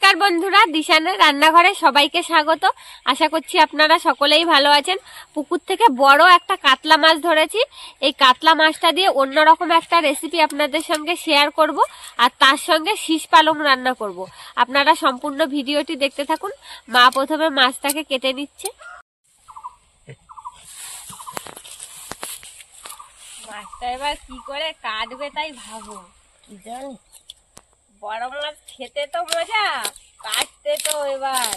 নমস্কার বন্ধুরা, দিশানের রান্নাঘরে সবাইকে স্বাগত। আশা করছি আপনারা সকলেই ভালো আছেন। পুকুর থেকে বড় একটা কাতলা মাছ ধরেছি। এই কাতলা মাছটা দিয়ে অন্যরকম একটা রেসিপি আপনাদের সঙ্গে শেয়ার করব, আর তার সঙ্গে শীষ পালং রান্না করব। আপনারা সম্পূর্ণ ভিডিওটি দেখতে থাকুন। মা প্রথমে মাছটাকে কেটে নিচ্ছে। মাছটা এবার কি করে কাটবে তাই ভাবো। কি জানি, বড় মাছ খেতে তো মজা, কাটতে তো এবার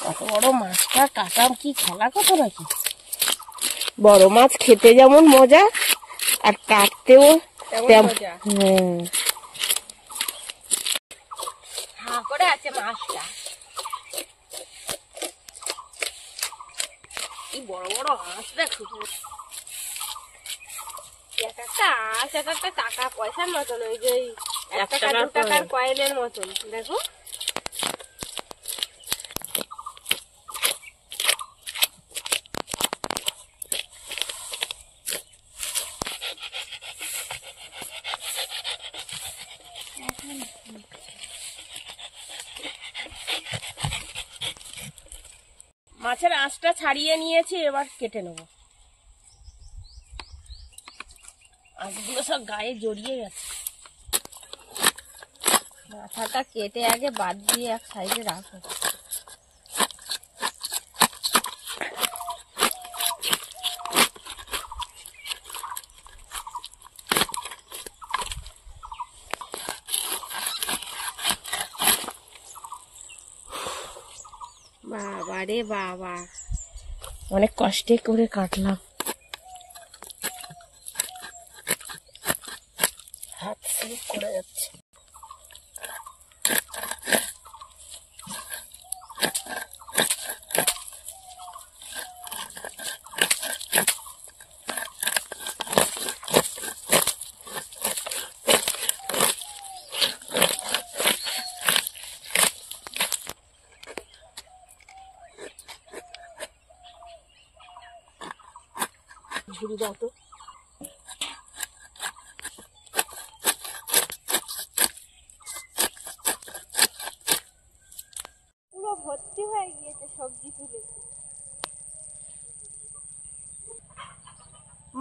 কত বড় মাছটা কাটাম কি খেলা কত নাকি। বড় মাছ খেতে যেমন মজা আর কাটতেও মজা। হা করে আছে মাছটা। কি বড় বড় হাঁস দেখো। এক একটা হাঁস এক একটা টাকা পয়সার মতন, ওই যে 1 টাকা 2 টাকার কয়েনের মতন দেখো। মাছের আঁশটা ছাড়িয়ে নিয়েছি, এবার কেটে নেব। আঁশগুলো সব গায়ে জড়িয়ে গেছে। মাথাটা কেটে আগে বাদ দিয়ে এক সাইডে রাখো। বাবা রে বাবা, অনেক কষ্টে করে কাটলাম। হাত স্লিপ করে যাচ্ছে। ঝুড়ি দাও তো। পুরো ভর্তি হয়ে গিয়েছে সবজি তুলে।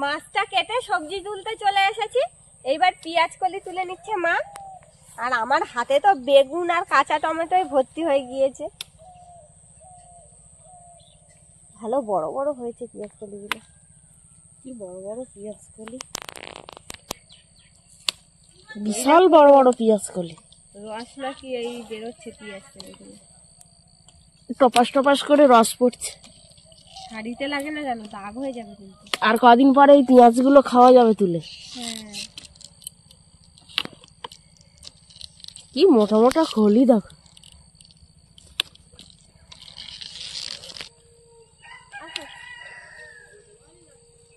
মাছটা কেটে সবজি তুলতে চলে এসেছি। এইবার পেঁয়াজ কলি তুলে নিচ্ছে মা, আর আমার হাতে তো বেগুন আর কাঁচা টমেটোয় ভর্তি হয়ে গিয়েছে। ভালো বড় বড় হয়েছে পেঁয়াজ কলিগুলো। কি বড় বড় পেঁয়াজ কলি, বিশাল বড় বড় পেঁয়াজ কলি। রস নাকি এই বেরোচ্ছে পেঁয়াজ কলিগুলো, টপাস টপাস করে রস পড়ছে। শাড়িতে লাগে না জানো, দাগ হয়ে যাবে কিন্তু। আর কদিন পরে এই পেঁয়াজ গুলো খাওয়া যাবে তুলে। হ্যাঁ, কি মোটা মোটা খলি দেখো।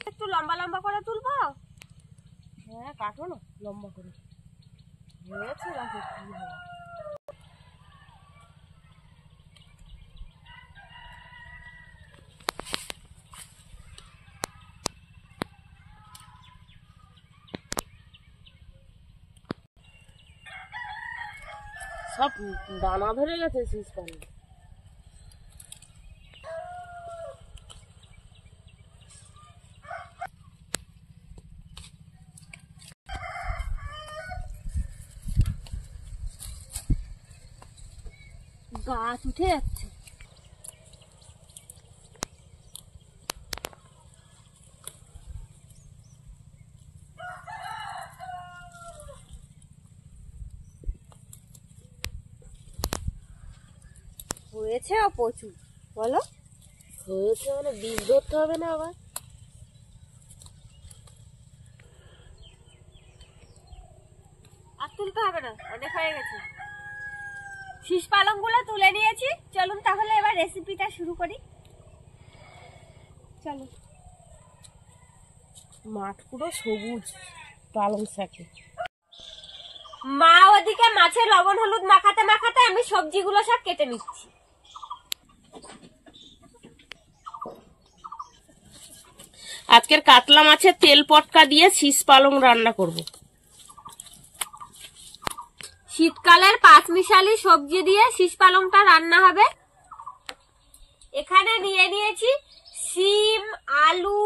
একটু লম্বা লম্বা করে তুলবো। হ্যাঁ কাটো না লম্বা করে। হয়েছে গাছে কি হবে। সব দানা ধরে গেছে শীষ পানি। গাছ উঠে যাচ্ছে। হয়েছে প্রচুর, বলো। হয়েছে মানে বীজ ধরতে হবে না আবার। আর তুলতে হবে না, অনেক হয়ে গেছে। শীষ পালং গুলো তুলে নিয়েছি। চলুন তাহলে এবার রেসিপিটা শুরু করি। চলো। মাঠ পুরো সবুজ পালং শাকে। মা ওদিকে মাছের লবণ হলুদ মাখাতে মাখাতে আমি সবজিগুলো সব কেটে নিচ্ছি। আজকের কাতলা মাছের তেল পটকা দিয়ে শীষ পালং রান্না করব। শীতকালের পাঁচমিশালি সবজি দিয়ে শীষ পালংটা রান্না হবে। এখানে নিয়ে নিয়েছি শিম, আলু,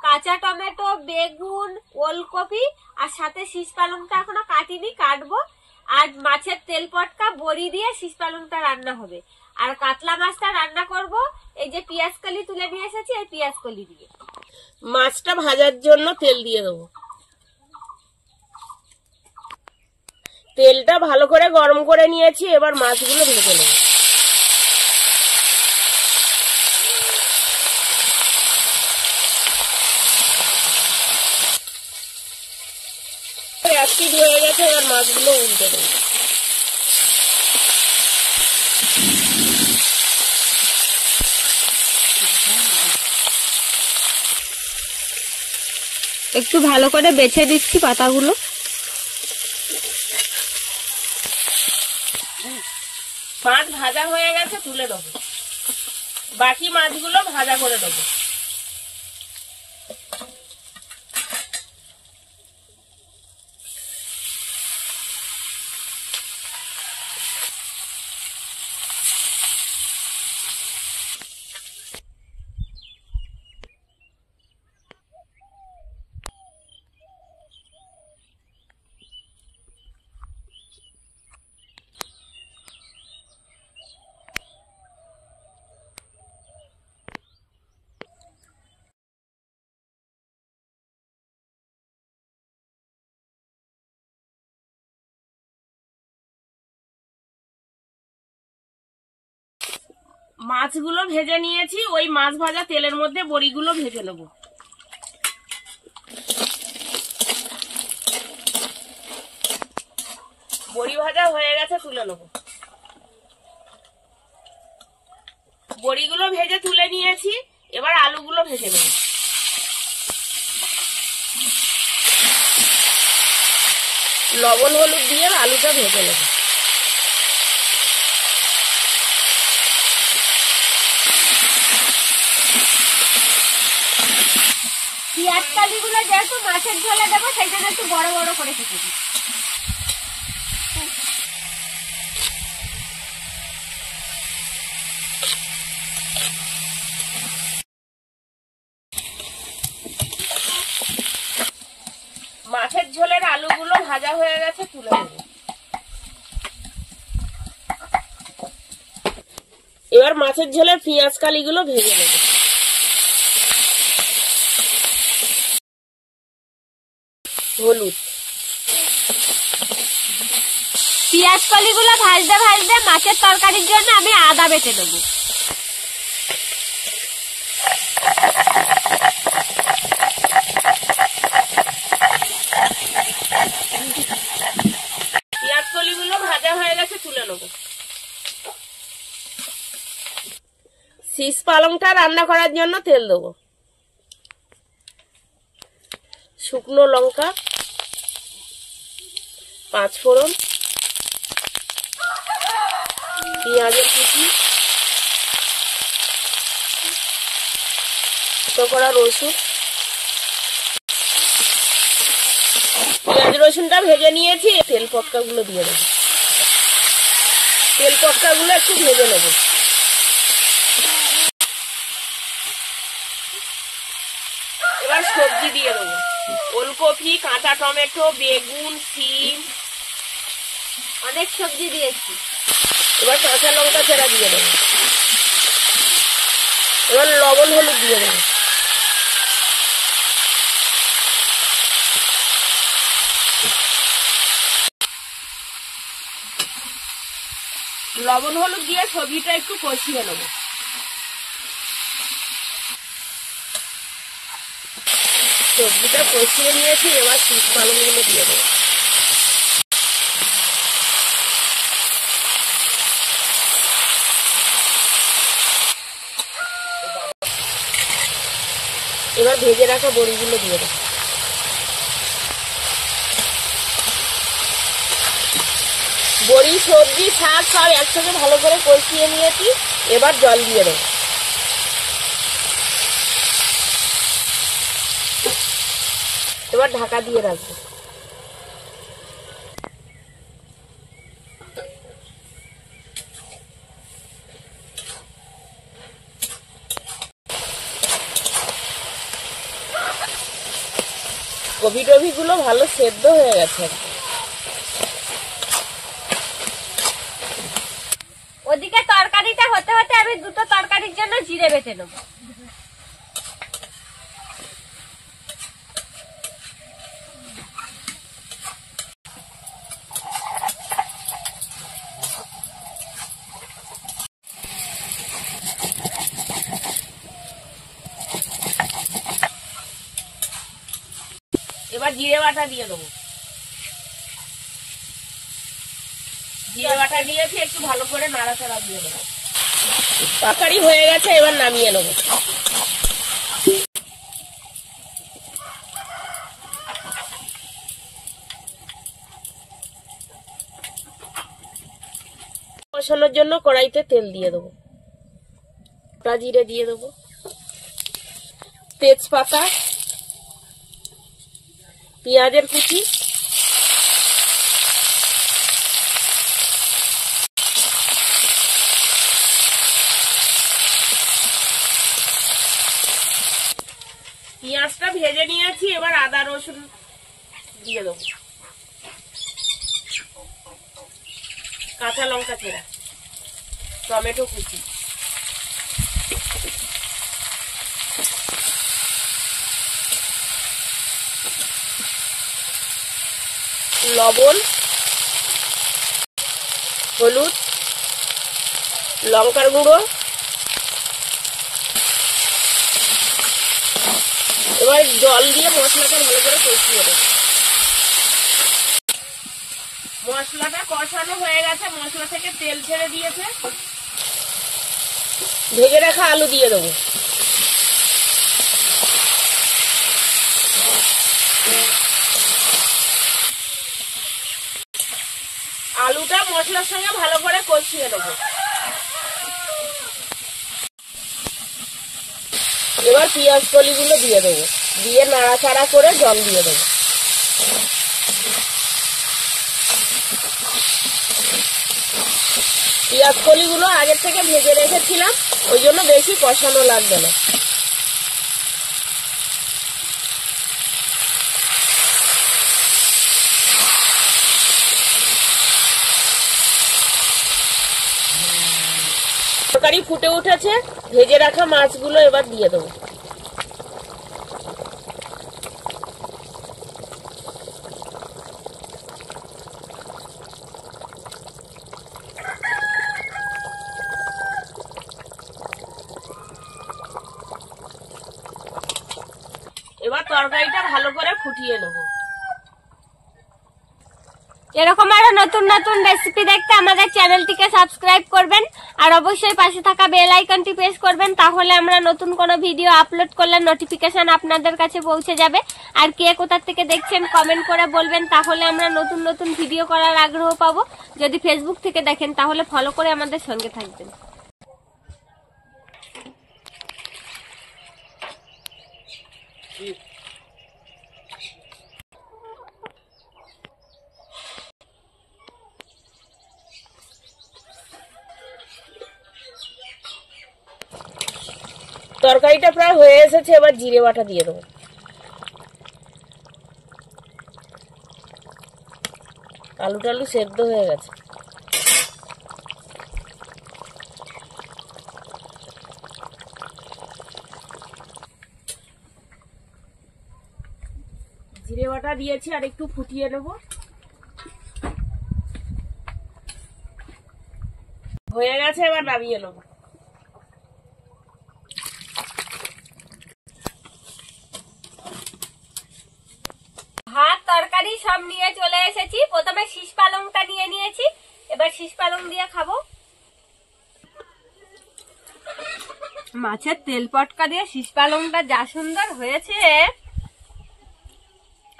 কাঁচা টমেটো, বেগুন, ওলকপি আর সাথে শীষ পালংটা এখনো কাটিনি, কাটবো। আর মাছের তেল পটকা বড়ি দিয়ে শীষ পালংটা রান্না হবে। আর কাতলা মাছটা রান্না করব এই যে পেঁয়াজ কলি তুলে নিয়ে এসেছি, এই পেঁয়াজ কলি দিয়ে। মাছটা ভাজার জন্য তেল দিয়ে দেবো। তেলটা ভালো করে গরম করে নিয়েছি, এবার মাছগুলো ভেজে নেব। এক পিঠ হয়ে গেছে, এবার মাছগুলো উল্টে দেবো। একটু ভালো করে বেছে দিচ্ছি পাতাগুলো। মাছ ভাজা হয়ে গেছে, তুলে দেবো। বাকি মাছগুলো ভাজা করে দেবো। মাছগুলো ভেজে নিয়েছি, ওই মাছ ভাজা তেলের মধ্যে বড়িগুলো ভেজে নেব। বড়ি ভাজা হয়ে গেছে, তুলে নেব। বড়িগুলো ভেজে তুলে নিয়েছি, এবার আলুগুলো ভেজে নেব। লবণ হলুদ দিয়ে আলুটা ভেজে নেব। পেঁয়াজ কালিগুলো যেহেতু মাছের ঝোলে দেবো সেই জন্য একটু বড় বড় করে কেটে দিই। মাছের ঝোলের আলুগুলো ভাজা হয়ে গেছে, তুলে নেব। এবার মাছের ঝোলের পেঁয়াজ কালিগুলো ভেজে নেব। হলুদ, পেঁয়াজ কলিগুলো ভাজতে ভাজতে মাছের তরকারির জন্য আমি আদা বেটে নেবো। পেঁয়াজ কলিগুলো ভাজা হয়ে গেছে, তুলে নেব। শীষ পালংটা রান্না করার জন্য তেল দেবো। শুকনো লঙ্কা, পাঁচ ফোড়ন, পেঁয়াজের কুচি, করা রসুন। পেঁয়াজ রসুনটা ভেজে নিয়েছি, তেল পটকা গুলো দিয়ে দেবো। তেল পটকা গুলো একটু ভেজে নেব। এবার সবজি দিয়ে দেবো। ওলকপি, কাঁচা টমেটো, বেগুন, শিম, অনেক সবজি দিয়েছি। এবার কাঁচা লঙ্কা চেরা দিয়ে দেবো। এবার লবণ হলুদ দিয়ে দেবো। লবণ হলুদ দিয়ে সবজিটা একটু কষিয়ে নেব। সবজিটা কষিয়ে নিয়েছি, এবার শীষ পালংগুলো দিয়ে দেবো। এবার ভেজে রাখা বড়িগুলো দিয়ে দেবো। বড়ি, সবজি, শাক সব একসাথে ভালো করে কষিয়ে নিয়েছি, এবার জল দিয়ে দেবো। এবার ঢাকা দিয়ে রাখবো। কপি টপি গুলো ভালো সেদ্ধ হয়ে গেছে। ওদিকে তরকারিটা হতে হতে আমি দুটো তরকারির জন্য জিরে বেটে নেবো। এবার জিরে বাটা দিয়ে দেবো। জিরে বাটা দিয়েছি, একটু ভালো করে নাড়াচাড়া দিয়ে দেবো। তরকারি হয়ে গেছে, এবার নামিয়ে নেবো। কষানোর জন্য কড়াইতে তেল দিয়ে দেবো, গোটা জিরে দিয়ে দেবো, তেজপাতা, পেঁয়াজের কুচি, পেঁয়াজটা ভেজে নিয়েছি। এবার আদা রসুন দিয়ে দেবো, কাঁচা লঙ্কা চেরা, টমেটো কুচি, লবণ, হলুদ, লঙ্কার গুঁড়ো। এবার জল দিয়ে মশলাটা ভালো করে কষিয়ে দেবো। মশলাটা কষানো হয়ে গেছে, মশলা থেকে তেল ছেড়ে দিয়েছে। ভেজে রাখা আলু দিয়ে দেবো। আলুটা মশলার সঙ্গে ভালো করে কষিয়ে নেবো। এবার পেঁয়াজ কলিগুলো দিয়ে দেবো, দিয়ে নাড়াচাড়া করে জল দিয়ে দেবো। পেঁয়াজ কলিগুলো আগের থেকে ভেজে রেখেছিলাম, ওই জন্য বেশি কষানো লাগবে না। তরকারি ফুটে উঠেছে, ভেজে রাখা মাছগুলো এবার দিয়ে দেবো। এবার তরকারিটা ভালো করে ফুটিয়ে নেব। এরকম আরো নতুন নতুন রেসিপি দেখতে আমাদের চ্যানেলটিকে সাবস্ক্রাইব করবেন আর অবশ্যই পাশে থাকা বেল আইকনটি প্রেস করবেন, তাহলে আমরা নতুন কোনো ভিডিও আপলোড করলে নোটিফিকেশন আপনাদের কাছে পৌঁছে যাবে। আর কে কোথা থেকে দেখছেন কমেন্ট করে বলবেন, তাহলে আমরা নতুন নতুন ভিডিও করার আগ্রহ পাবো। যদি ফেসবুক থেকে দেখেন তাহলে ফলো করে আমাদের সঙ্গে থাকবেন। তরকারিটা প্রায় হয়ে এসেছে, এবার জিরে বাটা দিয়ে দেবো। আলু টালু সেদ্ধ হয়ে গেছে। জিরে বাটা দিয়েছি, আর একটু ফুটিয়ে নেব। হয়ে গেছে, এবার নামিয়ে নেব। ভাত তরকারি সব নিয়ে চলে এসেছি। প্রথমে শীষ পালংটা নিয়ে নিয়েছি, এবার শীষ পালং দিয়ে খাবো। মাছের তেল পটকা দিয়ে শীষ পালংটা যা সুন্দর হয়েছে,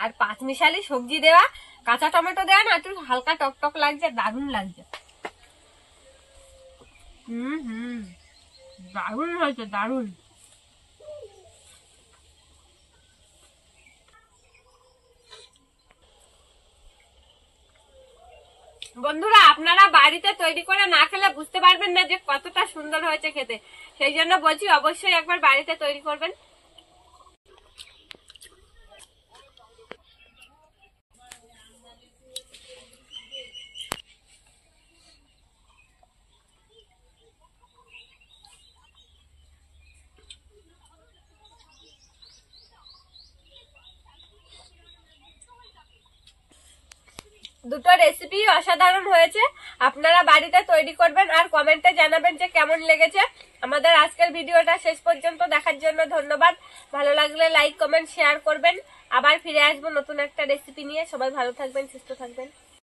আর পাঁচমিশালি সবজি দেওয়া, কাঁচা টমেটো দেওয়া না, একটু হালকা টকটক লাগছে, দারুণ লাগছে। দারুণ হয়েছে, দারুণ। বন্ধুরা আপনারা বাড়িতে তৈরি করে না খেলে বুঝতে পারবেন না যে কতটা সুন্দর হয়েছে খেতে। সেই জন্য বলছি অবশ্যই একবার বাড়িতে তৈরি করবেন। দুটো রেসিপি অসাধারণ হয়েছে, আপনারা বাড়িতে তৈরি করবেন আর কমেন্টে জানাবেন যে কেমন লেগেছে। আমাদের আজকের ভিডিওটা শেষ পর্যন্ত দেখার জন্য ধন্যবাদ। ভালো লাগলে লাইক কমেন্ট শেয়ার করবেন। আবার ফিরে আসবো নতুন একটা রেসিপি নিয়ে। সবাই ভালো থাকবেন, সুস্থ থাকবেন।